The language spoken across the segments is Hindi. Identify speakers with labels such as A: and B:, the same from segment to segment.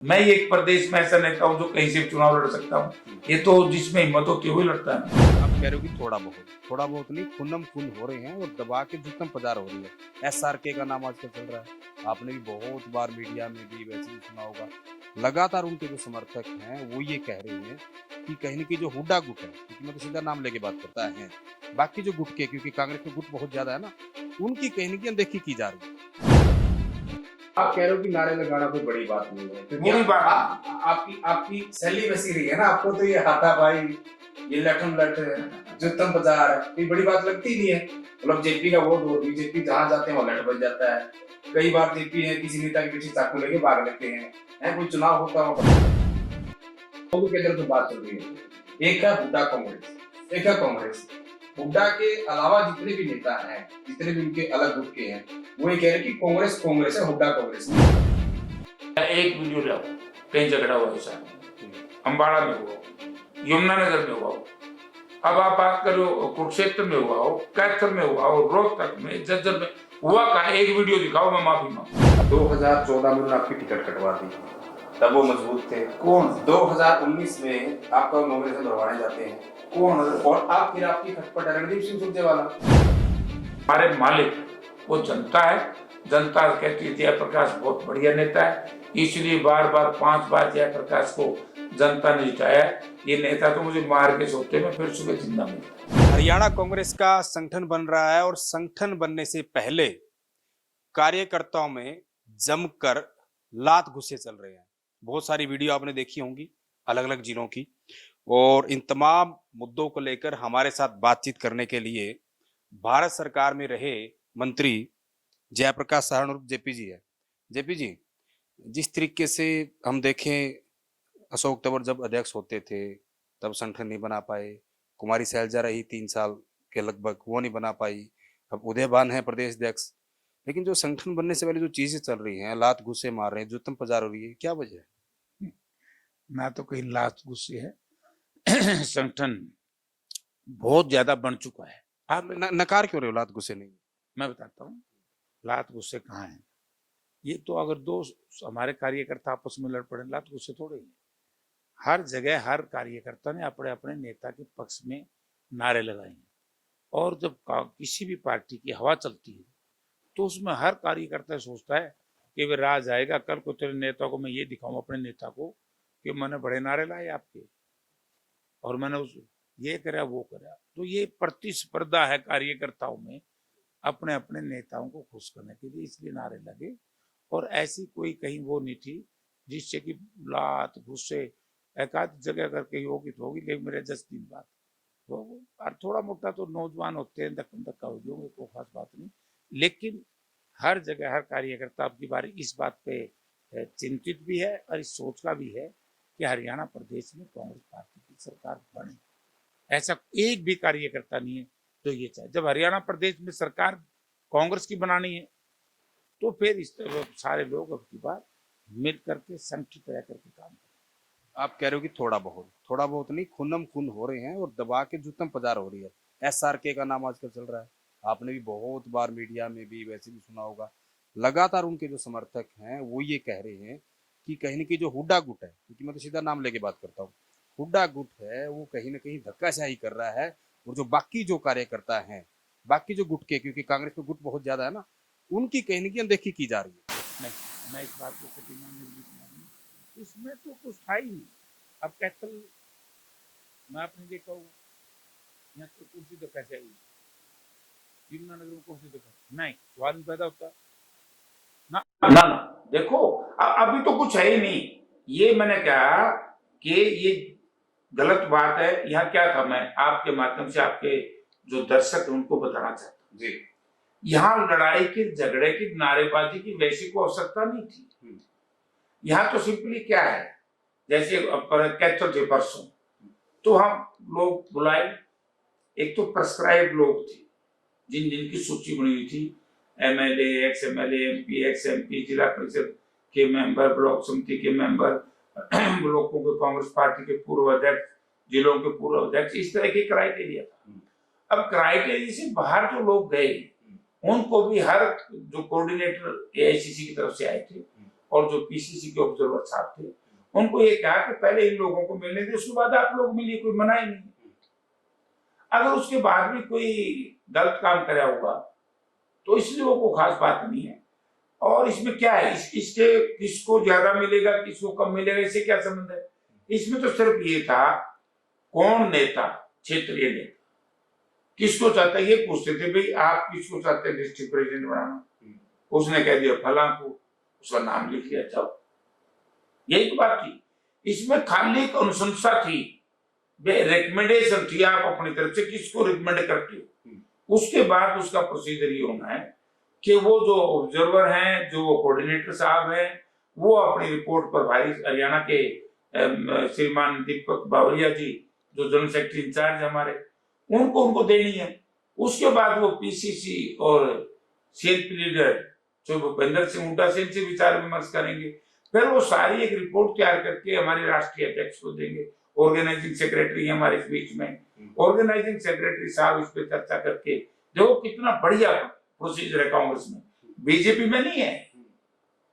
A: मैं ये एक प्रदेश में ऐसा नेता हूँ जो कहीं से भी चुनाव लड़ सकता हूँ। ये तो जिसमें हिम्मत होती है वही लड़ता है।
B: आप कह रहे हो कि थोड़ा बहुत नहीं, खूनम खून हो रहे हैं और दबा के जुतम पजार हो रही है। एसआरके का नाम आजकल चल रहा है, आपने भी बहुत बार मीडिया में भी वैसे भी सुना होगा। लगातार उनके जो समर्थक हैं वो ये कह रहे हैं कि कहीं न कहीं जो हुड्डा गुट है, क्योंकि मैं तो सीधा नाम लेके बात करता है, बाकी जो गुट के, क्योंकि कांग्रेस में गुट बहुत ज्यादा है ना, उनकी कहीं न कहीं अनदेखी की जा रही है। आप कह रहे हो कि नारे लगाना कोई बड़ी बात नहीं है, क्योंकि
A: वही बात
B: आपकी आपकी शैली वैसी रही है ना। आपको तो ये हाथापाई, ये लठम लठ, जुत्तम बाजार कोई बड़ी बात लगती नहीं है। मतलब जेपी का वोट हो, बीजेपी जहां जाते हैं वहां लठ बज जाता है। कई बार जेपी है किसी नेता के पीछे चाकू लेके भाग लेते हैं, कोई चुनाव होता हो तो के अंदर तो बात चल रही है। एक है हुड्डा कांग्रेस, एक है कांग्रेस। हुड्डा के अलावा जितने भी नेता हैं, जितने भी उनके अलग गुट के हैं, वो ये कह रहे हैं कि कांग्रेस कांग्रेस है, हुड्डा कांग्रेस नहीं।
A: एक वीडियो लाओ, कहीं झगड़ा हुआ ऐसा अम्बाड़ा में हुआ, यमुनानगर में हुआ हो, अब आप बात करो कुरुक्षेत्र में हुआ हो, कैथल में हुआ हो, रोहतक में, झज्जर में हुआ का एक वीडियो दिखाओ, मैं माफी मांगू।
B: 2014 में उन्होंने आपकी टिकट कटवा दी, तब वो मजबूत थे।
A: कौन?
B: 2019 में आपका नॉमिनेशन भरवाने जाते हैं,
A: कौन?
B: और आप फिर आपकी खटपट है रणदीप सिंह सुरजेवाला।
A: हमारे मालिक वो जनता है। जनता कहती है जयप्रकाश बहुत बढ़िया नेता है, इसलिए बार बार 5 बार जयप्रकाश को जनता ने जिताया। ये नेता तो मुझे मार के सोते में फिर सुबह जिंदा मिलता।
B: हरियाणा कांग्रेस का संगठन बन रहा है और संगठन बनने से पहले कार्यकर्ताओं में जमकर लात घुसे चल रहे हैं। बहुत सारी वीडियो आपने देखी होंगी अलग अलग जिलों की, और इन तमाम मुद्दों को लेकर हमारे साथ बातचीत करने के लिए भारत सरकार में रहे मंत्री जयप्रकाश सहारण उर्फ जेपी जी है। जेपी जी, जिस तरीके से हम देखें, अशोक तंवर जब अध्यक्ष होते थे तब संगठन नहीं बना पाए, कुमारी सैलजा रही 3 साल के लगभग, वो नहीं बना पाई, अब उदयभान है प्रदेश अध्यक्ष। लेकिन जो संगठन बनने से पहले जो चीजें चल रही हैं, लात घुसे मार रहे हैं, जुत्तम पजार हो रही है, क्या वजह है?
A: ना तो कहीं लात गुस्से है संगठन बहुत ज्यादा बन चुका है।
B: आप नकार क्यों रहे हो लात घुसे नहीं?
A: मैं बताता हूँ लात गुस्से कहाँ है। ये तो अगर दो हमारे कार्यकर्ता आपस में लड़ पड़े, लात गुस्से थोड़े ही। हर जगह हर कार्यकर्ता ने अपने अपने नेता के पक्ष में नारे लगाए हैं, और जब किसी भी पार्टी की हवा चलती है तो उसमें हर कार्यकर्ता सोचता है कि वे राज आएगा, कल को तेरे नेता को मैं ये दिखाऊं अपने नेता को कि मैंने बड़े नारे लाए आपके और मैंने उस ये करा वो करा। तो ये प्रतिस्पर्धा है कार्यकर्ताओं में अपने अपने नेताओं को खुश करने के लिए, इसलिए नारे लगे। और ऐसी कोई कहीं वो नहीं थी जिससे कि लात गुस्से एक आध जगह अगर कहीं होगी तो होगी, लेकिन मेरे 10 दिन बाद तो थोड़ा मोटा तो नौजवान होते हैं, धक्का धक्का हो जाओगे, कोई खास बात नहीं। लेकिन हर जगह हर कार्यकर्ता अब की बार इस बात पे चिंतित भी है और इस सोच का भी है कि हरियाणा प्रदेश में कांग्रेस पार्टी की सरकार बने। ऐसा एक भी कार्यकर्ता नहीं है जो ये चाहे। जब हरियाणा प्रदेश में सरकार कांग्रेस की बनानी है तो फिर इस सारे लोग अब की बार मिल करके संगठित रह करके काम करें।
B: आप कह रहे हो कि थोड़ा बहुत नहीं, खूनम खून हो रहे हैं और दबा के जुत्तम पजार हो रही है। एसआरके का नाम आजकल चल रहा है, आपने भी बहुत बार मीडिया में भी वैसे भी सुना होगा। लगातार उनके जो समर्थक हैं वो ये कह रहे हैं कि कहीं न कहीं जो हुड्डा गुट है, क्योंकि मैं तो सीधा नाम लेके बात करता हूँ, हुड्डा गुट है वो कहीं न कहीं धक्काशाही कर रहा है। और जो बाकी जो कार्यकर्ता हैं, बाकी जो गुट के, क्योंकि कांग्रेस में गुट बहुत ज्यादा है ना, उनकी कहीं न कहीं अनदेखी की जा रही है।
A: नहीं, मैं इस बात को कभी मानूंगी, इसमें तो कुछ था ही नहीं। अब कैथल मैं आपने देखा होगा, यहाँ तो कुर्सी तो कैसे आई, यमुनानगर में कुर्सी तो कैसे नहीं, सवाल नहीं पैदा होता ना ना ना। देखो अभी तो कुछ है ही नहीं। ये मैंने कहा कि ये गलत बात है। यहाँ क्या था, मैं आपके माध्यम से आपके जो दर्शक हैं उनको बताना चाहता हूँ जी, यहाँ लड़ाई के झगड़े की नारेबाजी की वैसी को आवश्यकता नहीं थी। यहाँ तो सिंपली क्या है, जैसे कैथल थे परसों, तो हम लोग बुलाए, एक तो प्रेस्क्राइब लोग थे जिन जिनकी सूची बनी हुई थी, MLA, ex MLA, MP, x MP, जिला परिषद के मेंबर, ब्लॉक समिति के मेंबर, ब्लॉकों के कांग्रेस पार्टी के पूर्व अध्यक्ष, जिलों के पूर्व अध्यक्ष, इस तरह की क्राइटेरिया था। अब क्राइटेरिया से बाहर जो लोग गए उनको भी हर जो कोऑर्डिनेटर एआईसीसी की तरफ से आए थे और जो पीसीसी के ऑब्जर्वर साहब थे, उनको ये कहा कि पहले इन लोगों को मिलने दे, उसके बाद आप लोग मिलिए, कोई मना ही नहीं। अगर उसके बाद भी कोई गलत काम करा होगा तो इसलिए वो कोई खास बात नहीं है। और इसमें क्या है, इसके किसको ज्यादा मिलेगा किसको कम मिलेगा इससे क्या संबंध है। इसमें तो सिर्फ ये था कौन नेता, क्षेत्रीय नेता किसको चाहता है, ये पूछते थे भाई आप किसको चाहते हैं डिस्ट्रिक्ट प्रेसिडेंट बनाना। उसने कह दिया फला को, उसका नाम लिख लिया, जाओ, यही तो बात थी। इसमें खाली एक अनुशंसा थी, रिकमेंडेशन थी, आप अपनी तरफ से किसको रिकमेंड करते हो। उसके बाद उसका प्रोसीजर ये होना है कि वो जो ऑब्जर्वर हैं, जो कोऑर्डिनेटर साहब हैं, वो अपनी रिपोर्ट पर भाई हरियाणा के श्रीमान दीपक बावरिया जी जो जनरल सेक्रेटरी इंचार्ज हमारे, उनको देनी है। उसके बाद वो पीसीसी और सीएलपी लीडर जो भूपेंद्र सिंह हुड्डा से इनसे विचार विमर्श करेंगे, फिर वो सारी एक रिपोर्ट तैयार करके हमारे राष्ट्रीय अध्यक्ष को देंगे। ऑर्गेनाइजिंग सेक्रेटरी हमारे इस बीच में, ऑर्गेनाइजिंग सेक्रेटरी साहब इस पे चर्चा करके, देखो कितना बढ़िया प्रोसीजर है कांग्रेस में, बीजेपी में नहीं है,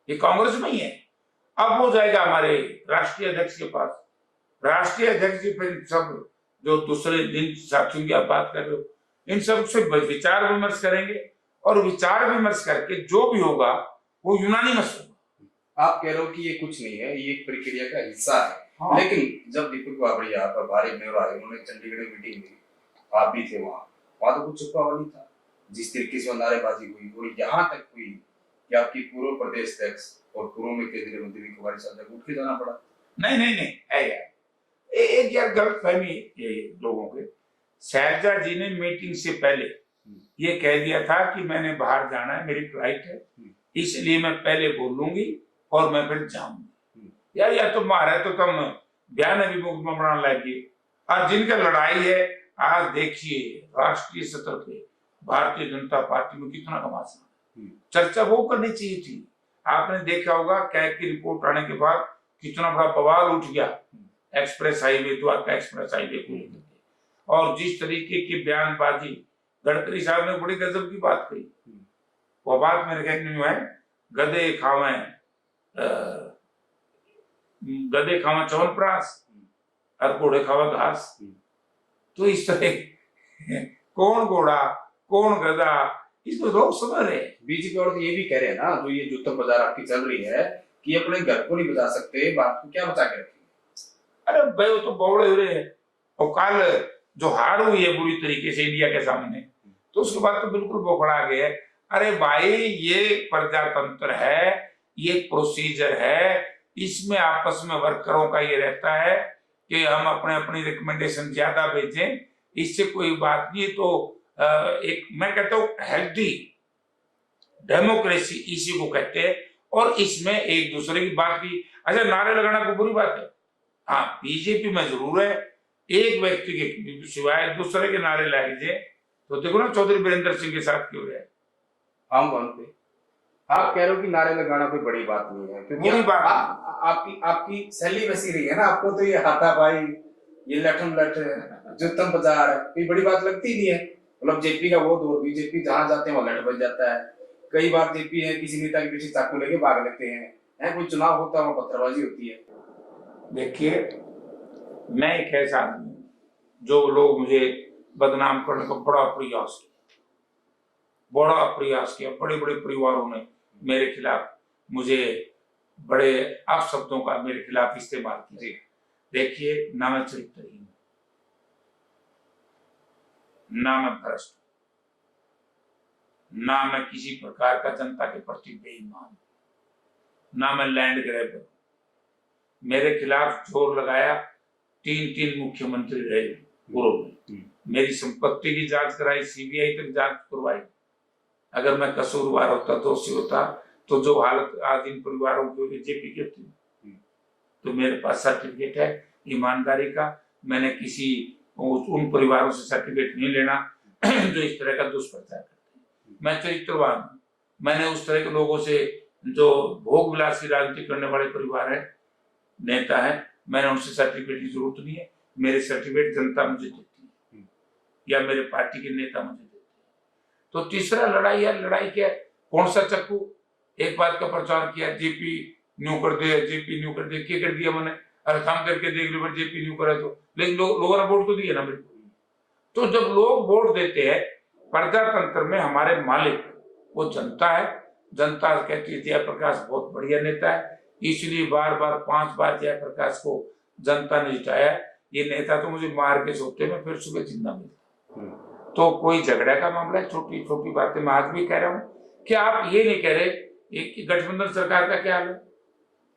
A: ये कांग्रेस में ही है। अब वो जाएगा हमारे राष्ट्रीय अध्यक्ष के पास, राष्ट्रीय अध्यक्ष जी फिर सब जो दूसरे जिन साथियों की आप बात कर रहे हो इन सब से विचार विमर्श करेंगे, और विचार विमर्श करके जो भी होगा वो यूनानिमस होगा।
B: आप कह रहे हो कि ये कुछ नहीं है, ये एक प्रक्रिया का हिस्सा है।
A: हाँ।
B: लेकिन जब दीपक बावरिया प्रभारी मेयर आए, उन्होंने चंडीगढ़ में मीटिंग ली, आप भी थे वहां तो कुछ छुपा हुआ नहीं था। जिस तरीके से नारेबाजी हुई और यहाँ तक हुई कि आपकी पूर्व प्रदेश अध्यक्ष और पूर्व में केंद्रीय मंत्री कुमारी साहब उठ के जाना पड़ा।
A: नहीं है यार, एक यार गलत फहमी ये लोगों के। शैलजा जी ने मीटिंग से पहले ये कह दिया था कि मैंने बाहर जाना है, मेरी फ्लाइट है, इसलिए मैं पहले बोलूंगी और मैं फिर जाऊंगी। यार या तो मारे तो तुम बयान अभिमुख बनाने लगे। और जिनका लड़ाई है, आज देखिए राष्ट्रीय सतह पे भारतीय जनता पार्टी में कितना घमासान, चर्चा वो करनी चाहिए थी। आपने देखा होगा कैग की रिपोर्ट आने के बाद कितना बड़ा बवाल उठ गया express highway, Dwarka express highway को लेकर, और जिस तरीके की बयानबाजी गडकरी साहब ने बड़ी गजब की बात कही। वो बात मेरे ख्याल में है, गधे खावे च्यवनप्राश और घोड़े खावे घास। तो इस तरह कौन घोड़ा कौन गधा, इसको लोग समझ रहे हैं।
B: बीजेपी और ये भी कह रहे हैं ना, जो ये जूतम बाजार आपकी चल रही है कि अपने घर को नहीं बचा सकते, बात को क्या बचा के रखेंगे।
A: अरे भाई वो तो बौड़े हो रहे हैं। और कल जो हार हुई है बुरी तरीके से इंडिया के सामने, तो उसके बाद तो बिल्कुल बोखड़ा गए। अरे भाई ये प्रजातंत्र है, ये प्रोसीजर है, इसमें आपस में वर्करों का ये रहता है कि हम अपनी रिकमेंडेशन ज्यादा भेजें, इससे कोई बात नहीं। तो एक मैं कहता हूँ हेल्दी डेमोक्रेसी इसी को कहते हैं, और इसमें एक दूसरे की बात की। अच्छा, नारे लगाना कोई बुरी बात है? हाँ, बीजेपी में जरूर है, एक व्यक्ति के सिवाय दूसरे के नारे लाए, तो देखो ना चौधरी बीरेंद्र सिंह के साथ क्यों रहे
B: हम वहां पे। आप कह रहे हो कि नारे लगाना कोई बड़ी बात नहीं है, क्योंकि
A: बुरी बात
B: आपकी शैली वैसी रही है ना, आपको तो ये हाथा भाई, ये लठम लठ, जुत्तम बाजार कोई बड़ी बात लगती नहीं है। मतलब जेपी का वो दौर, बीजेपी जहां जाते हैं वहां लठ बज जाता है। कई बार जेपी है किसी नेता के पीछे चाकू लेके भाग लेते हैं, कोई चुनाव होता है वहां पत्थरबाजी होती है।
A: देखिए, मैं एक ऐसा आदमी जो लोग मुझे बदनाम करने का बड़ा प्रयास किया, बड़े बड़े परिवारों ने मेरे खिलाफ, मुझे बड़े अपशब्दों का मेरे खिलाफ इस्तेमाल किया। देखिए, ना मैं चरित्रहीन, ना मैं भ्रष्ट, ना मैं किसी प्रकार का जनता के प्रति बेईमान, ना मैं लैंड ग्रैबर। मेरे खिलाफ जोर लगाया, 3 मुख्यमंत्री रहे पूर्व में, मेरी संपत्ति की जांच कराई, सीबीआई तक जांच करवाई। अगर मैं कसूरवार होता, दोषी होता, तो जो हालत आज इन परिवारों की बीजेपी की होती। तो मेरे पास सर्टिफिकेट है ईमानदारी का, मैंने किसी उन परिवारों से सर्टिफिकेट नहीं लेना जो इस तरह का दुष्प्रचार करते हैं। मैं चरित्रवान हूं, मैंने उस तरह के लोगों से जो भोग विलासी राजनीति करने वाले परिवार है, नेता है, मैंने उनसे सर्टिफिकेट की जरूरत नहीं है। मेरे सर्टिफिकेट जनता मुझे देती है या मेरे पार्टी के नेता मुझे देते हैं। तो तीसरा लड़ाई है, लड़ाई क्या है? कौन सा चक्कू? एक बात का प्रचार किया, जेपी न्यू कर दिया, जेपी न्यू कर दिया, क्या कर दिया मैंने, अरे काम करके देख लो, जेपी न्यू करा तो, लेकिन लोगों ने वोट तो दिया ना मेरे को। तो जब लोग वोट देते हैं, प्रजातंत्र में हमारे मालिक वो जनता है। जनता कहती है जयप्रकाश बहुत बढ़िया नेता है, इसलिए बार बार 5 बार जयप्रकाश को जनता ने जिताया। ये नेता तो मुझे मार के सोते में फिर सुबह जिंदा मिलता। तो कोई झगड़ा का मामला है, छोटी छोटी बातें मैं आज भी कह रहा हूँ कि आप ये नहीं कह रहे कि गठबंधन सरकार का क्या हाल है।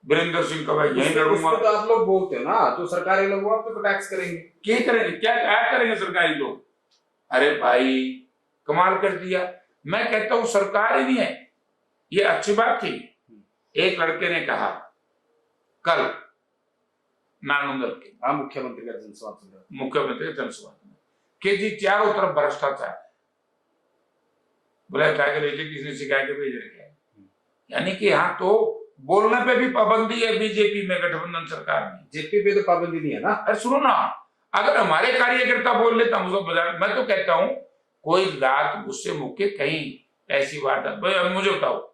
A: वीरेंद्र सिंह का भाई यही लड़ूंगा,
B: तो आप लोग बोलते हो ना, तो सरकारी लोग आप तो टैक्स करेंगे,
A: क्या करेंगे, क्या करेंगे सरकारी लोग। अरे भाई कमाल कर दिया। मैं कहता हूं सरकार ही नहीं है, ये अच्छी बात थी। एक लड़के ने कहा कल नालंदर के,
B: हाँ, मुख्यमंत्री का जनसभा,
A: मुख्यमंत्री के जनसभा में कि जी चारों तरफ भ्रष्टाचार। बोला टाइगर ले किसने सिखा के भेज रखे हैं। यानी कि यहाँ तो बोलने पे भी पाबंदी है बीजेपी में, गठबंधन सरकार में।
B: जेपी पे तो पाबंदी नहीं है ना।
A: अरे सुनो ना, अगर हमारे कार्यकर्ता बोल लेता हूँ, मैं तो कहता हूँ कोई रात गुस्से मुक्के कहीं ऐसी बात है, भाई अब मुझे बताओ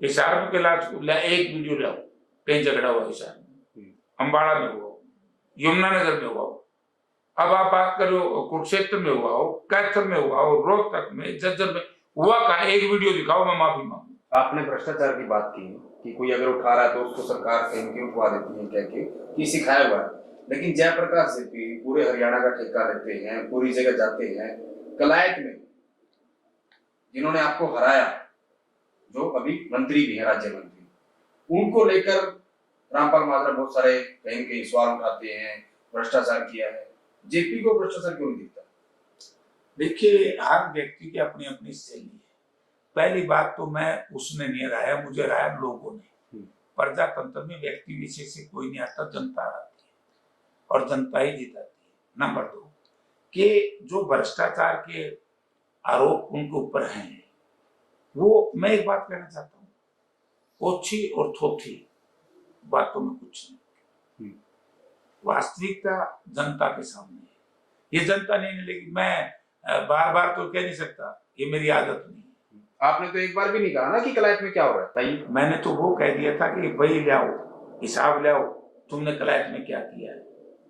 A: हिसार के लाश एक वीडियो लाओ, कहीं झगड़ा हुआ हिसार में, अम्बाड़ा में हुआ हो, यमुनानगर में हुआ हो, अब आप बात करो कुरुक्षेत्र में हुआ हो, कैथल में हुआ हो, रोहतक में, झज्जर में हुआ, कहा एक वीडियो दिखाओ, मैं माफी मांगू।
B: आपने भ्रष्टाचार की बात की कि कोई अगर उठा रहा है तो उसको सरकार कहीं क्यों उठवा देती है, कह के कि सिखाया हुआ है। लेकिन जयप्रकाश जेपी पूरे हरियाणा का ठेका लेते हैं, पूरी जगह जाते हैं। कलायत में जिन्होंने आपको हराया, जो अभी मंत्री भी है, राज्य मंत्री, उनको लेकर रामपाल माजरा बहुत सारे कहीं कहीं सवाल उठाते हैं, भ्रष्टाचार किया है। जेपी को भ्रष्टाचार क्यों नहीं दिखता?
A: देखिए हर व्यक्ति की अपनी अपनी शैली है। पहली बात तो मैं उसने नहीं हराया, मुझे हराया लोगों ने। प्रजातंत्र में व्यक्ति विशेष से कोई नहीं आता, जनता आती है और जनता ही जिताती है। नंबर 2 कि जो भ्रष्टाचार के आरोप उनके ऊपर हैं, वो मैं एक बात कहना चाहता हूँ, ओछी और थोथी बातों में कुछ नहीं, वास्तविकता जनता के सामने है। ये जनता नहीं मिलेगी, मैं बार बार तो कह नहीं सकता, ये मेरी आदत नहीं है।
B: आपने तो एक बार भी नहीं कहा ना कि कलायत में क्या हो रहा है।
A: मैंने तो वो कह दिया था कि भाई लाओ हिसाब लाओ, तुमने कलायत में क्या किया है।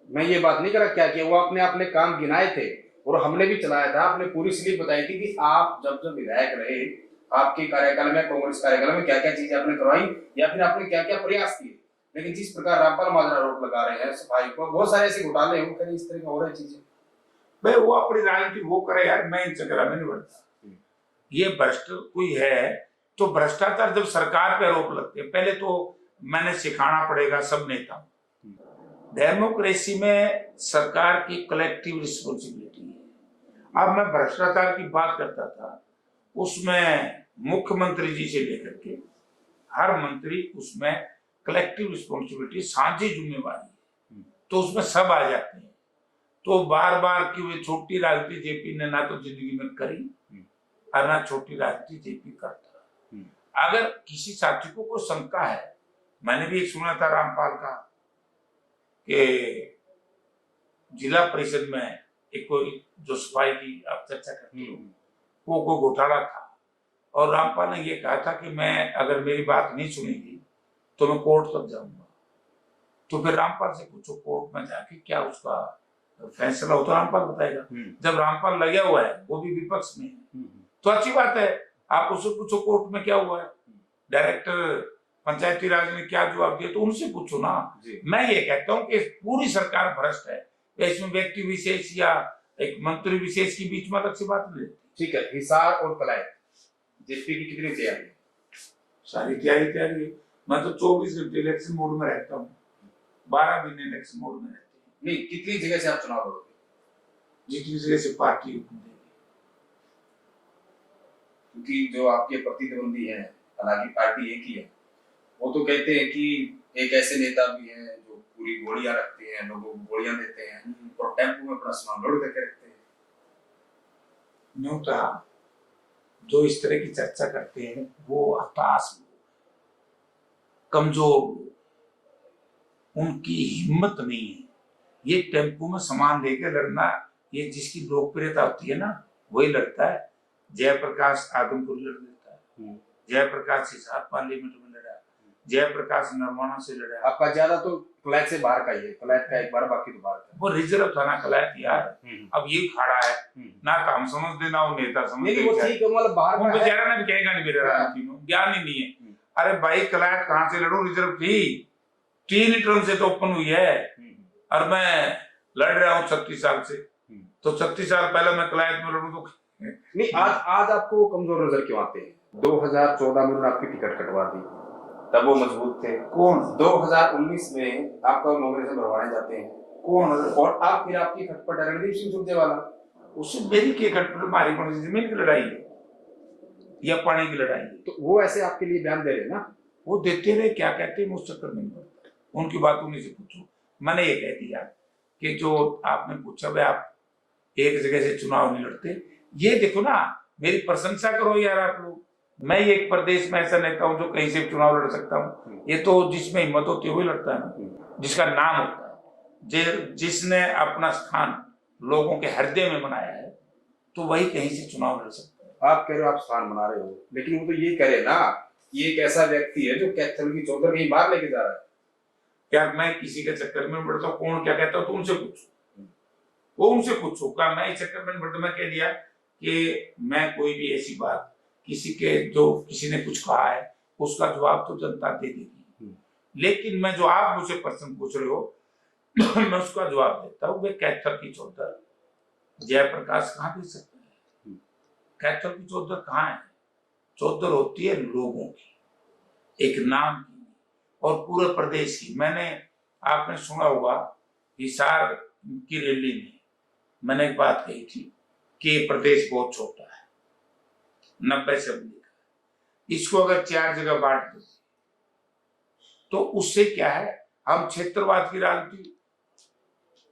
B: मैं ये बात नहीं करा क्या किया, वो आपने अपने काम गिनाए थे और हमने भी चलाया था। आपने पूरी स्लिप बताई थी कि आप जब जब विधायक रहे, आपके कार्यकाल में, कांग्रेस कार्यकाल में क्या क्या चीजें आपने करवाई या फिर आपने क्या क्या प्रयास किए। लेकिन जिस प्रकार रामपाल माजरा आरोप लगा रहे हैं सफाई को, बहुत सारे ऐसे घोटाले हो कहीं इस तरह का हो रहा है चीजें।
A: भाई वो अपनी राजनीति वो करे यार, मैं इन चक्कर में नहीं बढ़ता। ये भ्रष्ट कोई है तो भ्रष्टाचार जब सरकार पे आरोप लगते हैं, पहले तो मैंने सिखाना पड़ेगा सब नेताओं, डेमोक्रेसी में सरकार की कलेक्टिव रिस्पॉन्सिबिलिटी है। अब मैं भ्रष्टाचार की बात करता था, उसमें मुख्यमंत्री जी से लेकर के हर मंत्री, उसमें कलेक्टिव रिस्पॉन्सिबिलिटी, साझी जिम्मेवारी है, तो उसमें सब आ जाते हैं। तो बार बार की वे छोटी राजनीति जेपी ने ना तो जिंदगी में करी और ना छोटी राजनीति जेपी करता। अगर किसी साथी को कोई शंका है, मैंने भी एक सुना था रामपाल का कि जिला परिषद में एक कोई जो सफाई की आप चर्चा करते हो, वो कोई घोटाला था और रामपाल ने ये कहा था कि मैं अगर मेरी बात नहीं सुनेगी तो मैं कोर्ट तक जाऊंगा। तो फिर रामपाल से पूछो कोर्ट में जाके क्या उसका फैसला हो तो रामपाल बताएगा। जब रामपाल लगा हुआ है, वो भी विपक्ष में है, तो अच्छी बात है, आप उससे पूछो कोर्ट में क्या हुआ है, डायरेक्टर पंचायती राज ने क्या जवाब दिया, तो उनसे पूछो ना। मैं ये कहता हूँ कि पूरी सरकार भ्रष्ट है, इसमें व्यक्ति विशेष या एक मंत्री विशेष के बीच में अलग से बात नहीं।
B: ठीक है, हिसार और कलायत जेपी की कितनी तैयारी?
A: सारी तैयारी है। मैं तो 24 घंटे इलेक्शन मोड में रहता हूँ, 12 दिन इलेक्शन मोड में रहते हैं।
B: नहीं, कितनी जगह से आप चुनाव लड़ोगे?
A: जितनी जगह से पार्टी हुक्म देगी।
B: क्योंकि जो आपके प्रतिद्वंदी हैं, हालांकि पार्टी एक ही है, वो तो कहते हैं कि एक ऐसे नेता भी हैं जो पूरी गोलियां रखते हैं, लोगों को गोलियां देते हैं और टेम्पो में अपना सामान लोड करके रखते हैं।
A: न्यूता जो इस तरह की चर्चा करते हैं वो हताश लोग, कमजोर लोग, उनकी हिम्मत नहीं है। ये टेम्पो में सामान लेकर लड़ना, ये जिसकी लोकप्रियता होती है ना वही लड़ता है। जयप्रकाश आदमपुर लड़ लेता है, जयप्रकाश हिसार पार्लियामेंट में लड़ा, जयप्रकाश नरवाना से लड़ा।
B: आपका ज्यादा तो कलैत से बाहर का ही है, कलैत का एक बार, बाकी तो बाहर का।
A: वो रिजर्व था ना कलैत यार। अब ये खड़ा है ना, काम समझ देना, वो नेता समझ
B: नहीं, वो ठीक है, मतलब बाहर
A: वो
B: का है।
A: बेचारा ना भी कहेगा नहीं मेरे राजनीति में ज्ञान ही नहीं है। अरे भाई कलैत कहाँ से लड़ू, रिजर्व थी, 3 टर्म से तो ओपन हुई है और मैं लड़ रहा हूँ 36 साल से। तो 36 साल पहले मैं कलैत में लड़ू तो
B: नहीं, आज आपको कमजोर नजर क्यों आते हैं? 2014 में उन्होंने आपकी टिकट कटवा दी, तब वो मजबूत थे।
A: कौन?
B: 2019 में आपका नॉमिनेशन भरवाने जाते हैं
A: कौन?
B: और आप फिर आपकी खटपट रणदीप सिंह सुरजेवाला।
A: उससे मेरी की खटपट, हमारी कौन सी जमीन की लड़ाई है या पानी की लड़ाई है?
B: तो वो ऐसे आपके लिए बयान दे रहे हैं ना,
A: वो देते रहे, क्या कहते हैं, मुझ चक्कर में नहीं पड़ता, उनकी बात उन्हीं से पूछो। मैंने ये कह दिया कि जो आपने पूछा भाई आप एक जगह से चुनाव नहीं लड़ते, ये देखो ना, मेरी प्रशंसा करो यार आप लोग। मैं एक प्रदेश में ऐसा नेता हूं जो कहीं से चुनाव लड़ सकता हूँ। ये तो जिसमें हिम्मत होती है वही लड़ता है ना, जिसका नाम होता है, जिसने अपना स्थान लोगों के हृदय में बनाया है, तो वही कहीं से चुनाव लड़ सकता है।
B: आप कह रहे हो आप स्थान बना रहे हो, लेकिन वो तो ये कह रहे ना, ये एक ऐसा व्यक्ति है जो कैथल की चौधर कहीं बाहर लेके जा रहा है।
A: यार मैं किसी के चक्कर में बढ़ता हूँ, कौन क्या कहता है तो उनसे पूछो, वो उनसे पूछो। क्या मैं इस चक्कर में बढ़ता? मैं कह दिया कि मैं कोई भी ऐसी बात किसी के, जो किसी ने कुछ कहा है उसका जवाब तो जनता दे देगी, लेकिन मैं जो आप मुझसे प्रश्न पूछ रहे हो मैं उसका जवाब देता हूँ। वे कैथल की चौधर जयप्रकाश कहाँ दे सकते हैं? कैथल की चौधर कहाँ है? चौधर होती है लोगों की, एक नाम की और पूरे प्रदेश की। मैंने, आपने सुना होगा हिसार की रैली में मैंने एक बात कही थी कि ये प्रदेश बहुत छोटा है, 90 से अधिक, इसको अगर 4 जगह बांट दो तो उससे क्या है, हम क्षेत्रवाद की राजनीति,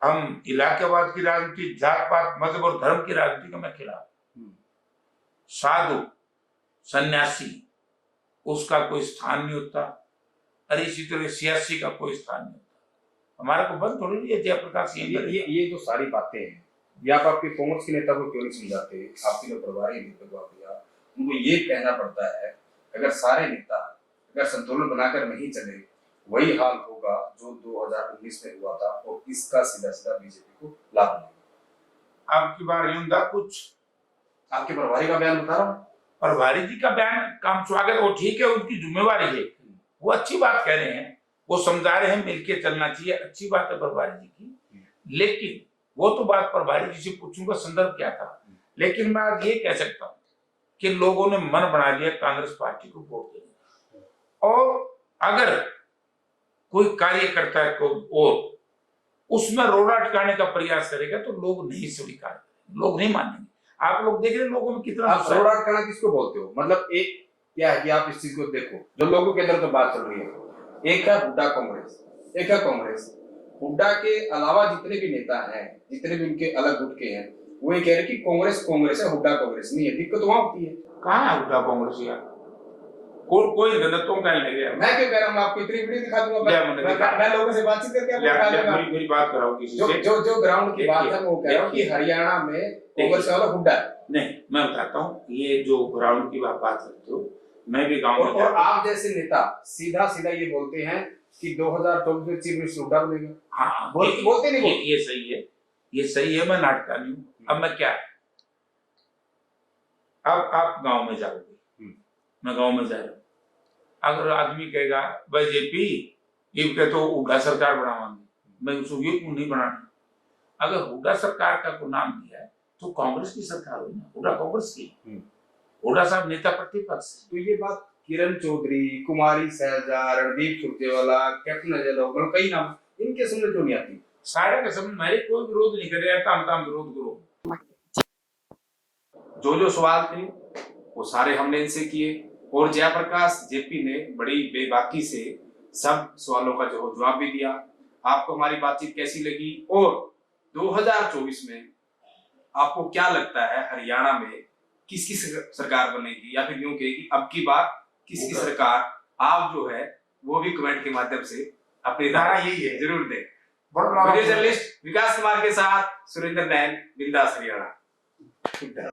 A: हम इलाकेवाद की राजनीति, जात पात मजहब और धर्म की राजनीति का मैं खिलाफ। साधु सन्यासी उसका कोई स्थान नहीं होता, और इसी तरह सियासी का कोई स्थान नहीं होता। हमारा को बंद थोड़ी है जयप्रकाश।
B: ये जो सारी बातें हैं, ये आप आपके कांग्रेस के नेता को क्यों नहीं समझाते? आपके जो प्रभारी नेता को आप, उनको ये कहना पड़ता है अगर सारे नेता अगर संतुलन बनाकर नहीं चले, वही हाल होगा जो 2019 में हुआ था, और इसका सीधा सीधा बीजेपी को लाभ मिलेगा।
A: आपकी बार यूं कुछ
B: आपके प्रभारी का बयान बता रहा हूँ,
A: प्रभारी जी का बयान काम स्वागत, वो ठीक है, उनकी जिम्मेवारी है, वो अच्छी बात कह रहे हैं, वो समझा रहे हैं मिलके चलना चाहिए, अच्छी बात है प्रभारी जी की। लेकिन वो तो बात प्रभारी जी से पूछूंगा संदर्भ क्या था। लेकिन मैं आज ये कह सकता हूँ कि लोगों ने मन बना लिया कांग्रेस पार्टी को वोट देने का, और अगर कोई कार्यकर्ता को और उसमें रोड़ा अटकाने का प्रयास करेगा तो लोग नहीं स्वीकार करेंगे, लोग नहीं मानेंगे। आप लोग देख रहे हैं लोगों में कितना।
B: आप रोड़ा अटकाना किसको बोलते हो? मतलब एक क्या है कि आप इस चीज को देखो, जो लोगों के अंदर तो बात चल रही है, एक है हुड्डा कांग्रेस, एक है कांग्रेस। हुड्डा के अलावा जितने भी नेता हैं, जितने भी उनके अलग गुट के हैं, वो ये कह रहे कि कांग्रेस कांग्रेस है, हुड्डा कांग्रेस नहीं है। दिक्कत वहां होती है।
A: कहाँ है हुड्डा कांग्रेस? यार कोई गलतों का नहीं गया।
B: मैं क्यों कह रहा हूँ? आपको इतनी वीडियो दिखा दूंगा, मैं लोगों से बातचीत करके
A: मेरी बात कराओ किसी से।
B: जो ग्राउंड की बात है वो कह रहा हूँ कि हरियाणा में कांग्रेस वाला हुड्डा है।
A: नहीं, मैं बताता हूँ, ये जो ग्राउंड की बात करते हो, मैं भी गाँव में,
B: और आप जैसे नेता सीधा सीधा ये बोलते हैं कि 2024 में चीफ मिनिस्टर हुड्डा बनेगा।
A: हाँ,
B: बोलते नहीं,
A: ये सही है, ये सही है, मैं नाटका नहीं हूँ। अब मैं क्या, अब आप गांव में जाओगे, मैं गांव में जा रहा हूँ, अगर आदमी कहेगा भाई जेपी ये कहे तो हुड्डा सरकार बनावांगे, मैं उसको ये क्यों नहीं बनाना? अगर हुड्डा सरकार का को नाम दिया है तो कांग्रेस की सरकार हुई ना, हुड्डा कांग्रेस की, हुड्डा साहब नेता प्रतिपक्ष।
B: तो ये बात किरण चौधरी, कुमारी सैलजा, रणदीप सुरजेवाला, कैप्टन अजय लोकल, कई नाम, इनके समझ क्यों नहीं आती?
A: सारे के समझ, मेरे कोई विरोध नहीं कर रहा, ताम विरोध करो।
B: जो सवाल थे वो सारे हमने इनसे किए, और जयप्रकाश जेपी ने बड़ी बेबाकी से सब सवालों का जवाब भी दिया। आपको हमारी बातचीत कैसी लगी, और 2024 में आपको क्या लगता है हरियाणा में किसकी सरकार बनेगी, या फिर यूं कहेगी अब की बार किसकी सरकार? आप जो है वो भी कमेंट के माध्यम से अपनी राय यही है जरूर दें। वीडियो जर्नलिस्ट विकास कुमार के साथ सुरेंद्र नैन, बिंदास हरियाणा।